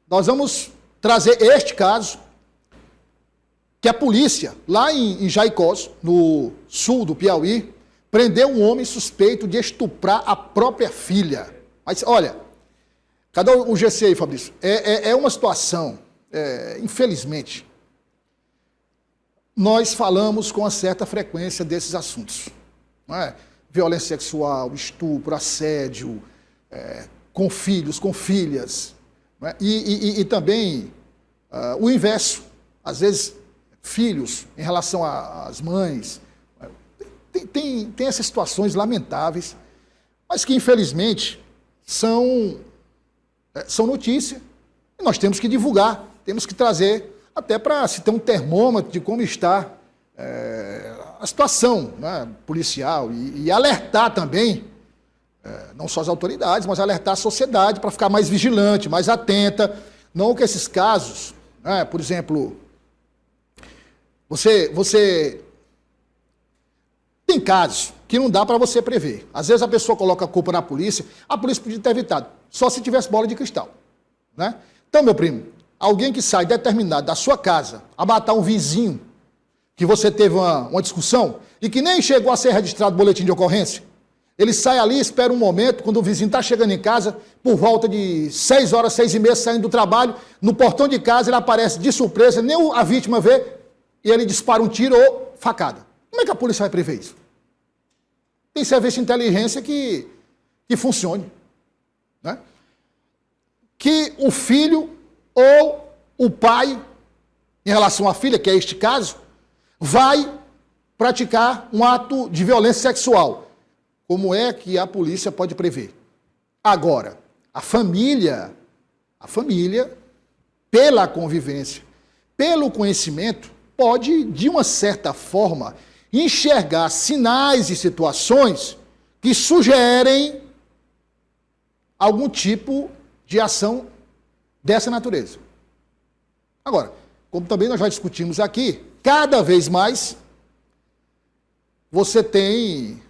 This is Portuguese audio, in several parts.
nós vamos trazer este caso, que a polícia, lá em Jaicós, no sul do Piauí, prendeu um homem suspeito de estuprar a própria filha. Mas, olha, cadê o GC aí, Fabrício? É uma situação, infelizmente, nós falamos com uma certa frequência desses assuntos. Não é? Violência sexual, estupro, assédio, com filhos, com filhas. Não é? E também o inverso. Às vezes, filhos em relação às mães. Tem essas situações lamentáveis, mas que, infelizmente, são notícia. E nós temos que divulgar, temos que trazer, até para se ter um termômetro de como está a situação, né, policial, e alertar também, não só as autoridades, mas alertar a sociedade para ficar mais vigilante, mais atenta. Não que esses casos, né, por exemplo, você tem casos que não dá para você prever. Às vezes a pessoa coloca a culpa na polícia, a polícia podia ter evitado, só se tivesse bola de cristal. Né? Então, meu primo, alguém que sai determinado da sua casa a matar um vizinho, que você teve uma discussão, e que nem chegou a ser registrado boletim de ocorrência, ele sai ali, espera um momento, quando o vizinho está chegando em casa, por volta de 6 horas, 6h30, saindo do trabalho, no portão de casa ele aparece de surpresa, nem a vítima vê, e ele dispara um tiro ou facada. Como é que a polícia vai prever isso? Tem serviço de inteligência que funcione. Né? Que o filho ou o pai, em relação à filha, que é este caso, vai praticar um ato de violência sexual. Como é que a polícia pode prever? Agora, a família, pela convivência, pelo conhecimento, pode, de uma certa forma, enxergar sinais e situações que sugerem algum tipo de ação dessa natureza. Agora, como também nós já discutimos aqui, cada vez mais você tem,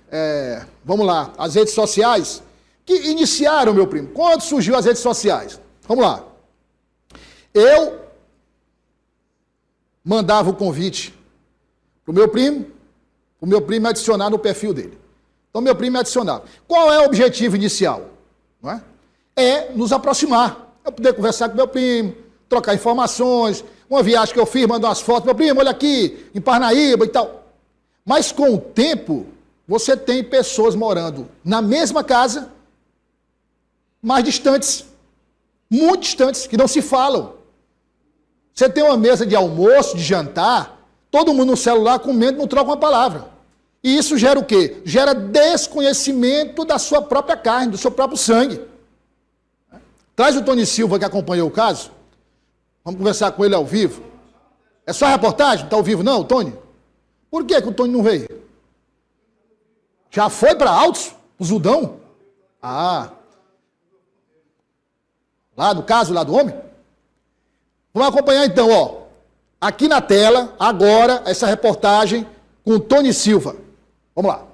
vamos lá, as redes sociais, que iniciaram, meu primo. Quando surgiu as redes sociais? Vamos lá. Eu mandava o convite para o meu primo me adicionar no perfil dele. Então, meu primo me adicionava. Qual é o objetivo inicial? Não é? É nos aproximar. Eu poder conversar com meu primo, trocar informações, uma viagem que eu fiz, mandar umas fotos, meu primo, olha aqui, em Parnaíba e tal. Mas, com o tempo, você tem pessoas morando na mesma casa, mais distantes, muito distantes, que não se falam. Você tem uma mesa de almoço, de jantar, todo mundo no celular comendo, não troca uma palavra. E isso gera o quê? Gera desconhecimento da sua própria carne, do seu próprio sangue. Traz o Tony Silva, que acompanhou o caso. Vamos conversar com ele ao vivo. É só reportagem? Não está ao vivo não, Tony? Por que o Tony não veio? Já foi para Altos? O Zudão? Ah. Lá do caso, lá do homem? Vamos acompanhar então, ó. Aqui na tela, agora, essa reportagem com o Tony Silva. Vamos lá.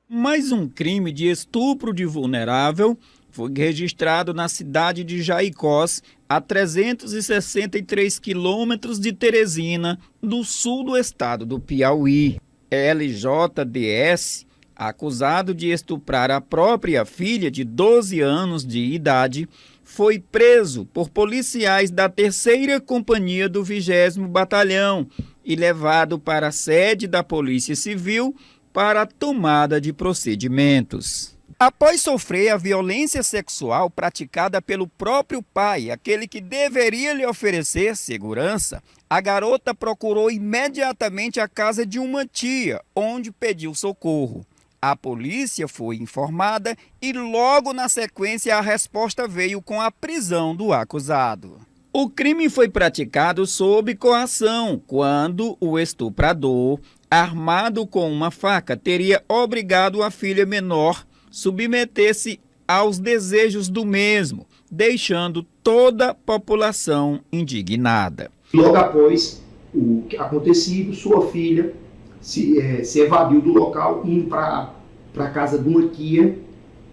Mais um crime de estupro de vulnerável foi registrado na cidade de Jaicós, a 363 quilômetros de Teresina, do sul do estado do Piauí. LJDS, acusado de estuprar a própria filha de 12 anos de idade, foi preso por policiais da 3ª Companhia do 20º Batalhão e levado para a sede da Polícia Civil para a tomada de procedimentos. Após sofrer a violência sexual praticada pelo próprio pai, aquele que deveria lhe oferecer segurança, a garota procurou imediatamente a casa de uma tia, onde pediu socorro. A polícia foi informada e logo na sequência a resposta veio com a prisão do acusado. O crime foi praticado sob coação, quando o estuprador, armado com uma faca, teria obrigado a filha menor submeter-se aos desejos do mesmo, deixando toda a população indignada. Logo após o acontecido, sua filha se evadiu do local, indo para a casa de uma tia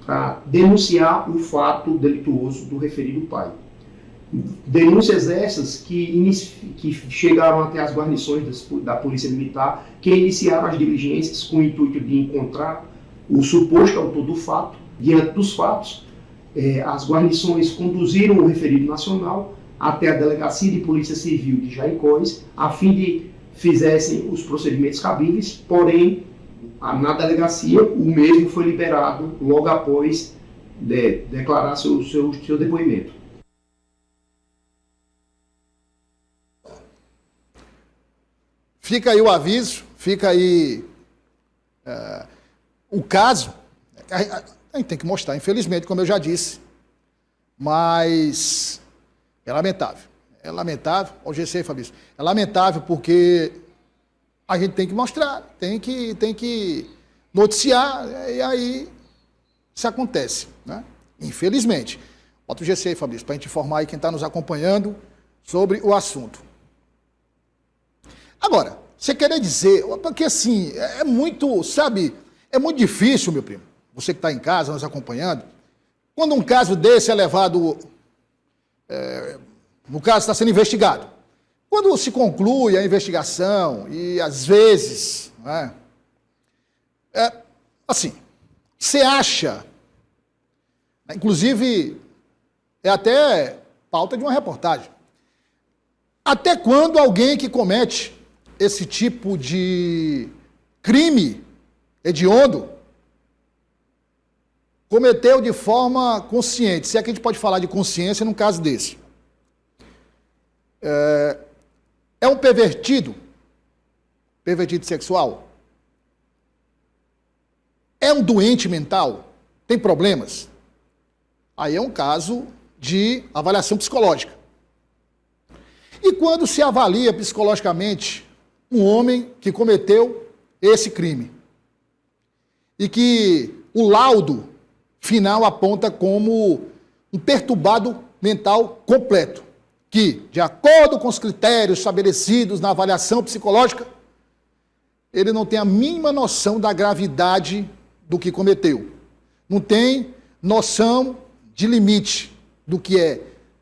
para denunciar o fato delituoso do referido pai. Denúncias essas que chegaram até as guarnições da Polícia Militar, que iniciaram as diligências com o intuito de encontrar o suposto autor do fato. Diante dos fatos, as guarnições conduziram o referido nacional até a Delegacia de Polícia Civil de Jaicós, a fim de fizessem os procedimentos cabíveis, porém, na delegacia, o mesmo foi liberado logo após declarar seu depoimento. Fica aí o aviso, fica aí o caso. A gente tem que mostrar, infelizmente, como eu já disse, mas é lamentável. É lamentável, o GC, Fabrício, é lamentável porque a gente tem que mostrar, tem que noticiar, e aí isso acontece, né? Infelizmente. Bota o GC, Fabrício, para a gente informar aí quem está nos acompanhando sobre o assunto. Agora, você querer dizer, porque assim, é muito, sabe, é muito difícil, meu primo, você que está em casa nos acompanhando, quando um caso desse é levado, no caso está sendo investigado, quando se conclui a investigação e às vezes, né, assim, você acha, inclusive é até pauta de uma reportagem, até quando alguém que comete esse tipo de crime hediondo cometeu de forma consciente, se é que a gente pode falar de consciência num caso desse. É um pervertido sexual? É um doente mental? Tem problemas? Aí é um caso de avaliação psicológica. E quando se avalia psicologicamente um homem que cometeu esse crime e que o laudo final aponta como um perturbado mental completo, que, de acordo com os critérios estabelecidos na avaliação psicológica, ele não tem a mínima noção da gravidade do que cometeu. Não tem noção de limite do que é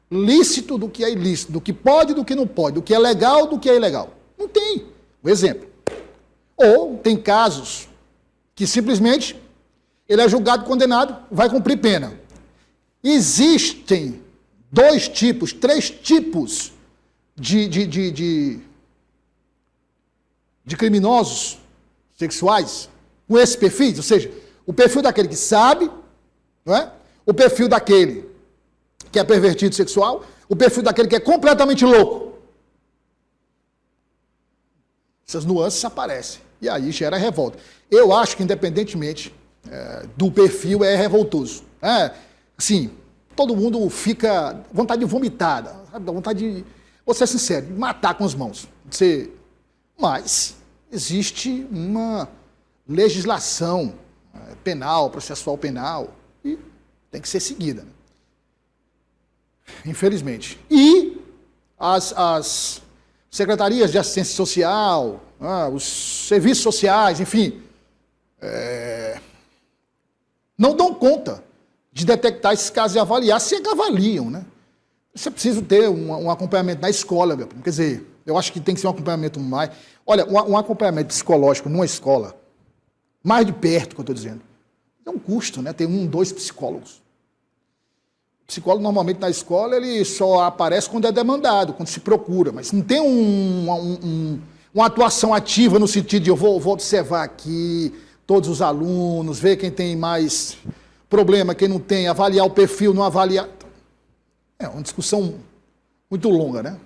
lícito, do que é ilícito, do que pode, do que não pode, do que é legal, do que é ilegal. Não tem. Um exemplo. Ou tem casos que simplesmente ele é julgado, condenado, vai cumprir pena. Existem três tipos de criminosos sexuais com esses perfis, ou seja, o perfil daquele que sabe, não é? O perfil daquele que é pervertido sexual, o perfil daquele que é completamente louco. Essas nuances aparecem. E aí gera revolta. Eu acho que, independentemente do perfil, é revoltoso. Assim, todo mundo fica vontade de vomitar, sabe? Vontade de, vou ser sincero, de matar com as mãos. Mas existe uma legislação penal, processual penal, e tem que ser seguida, né? Infelizmente. E as secretarias de assistência social, os serviços sociais, enfim, não dão conta de detectar esses casos e avaliar, se é que avaliam, né? Você precisa ter um acompanhamento na escola, meu primo. Quer dizer, eu acho que tem que ser um acompanhamento mais... Olha, um acompanhamento psicológico numa escola, mais de perto, que eu estou dizendo, é um custo, né? Tem 2 psicólogos. O psicólogo, normalmente, na escola, ele só aparece quando é demandado, quando se procura, mas não tem uma atuação ativa no sentido de eu vou observar aqui todos os alunos, ver quem tem mais problema, quem não tem, avaliar o perfil, não avaliar. É uma discussão muito longa, né?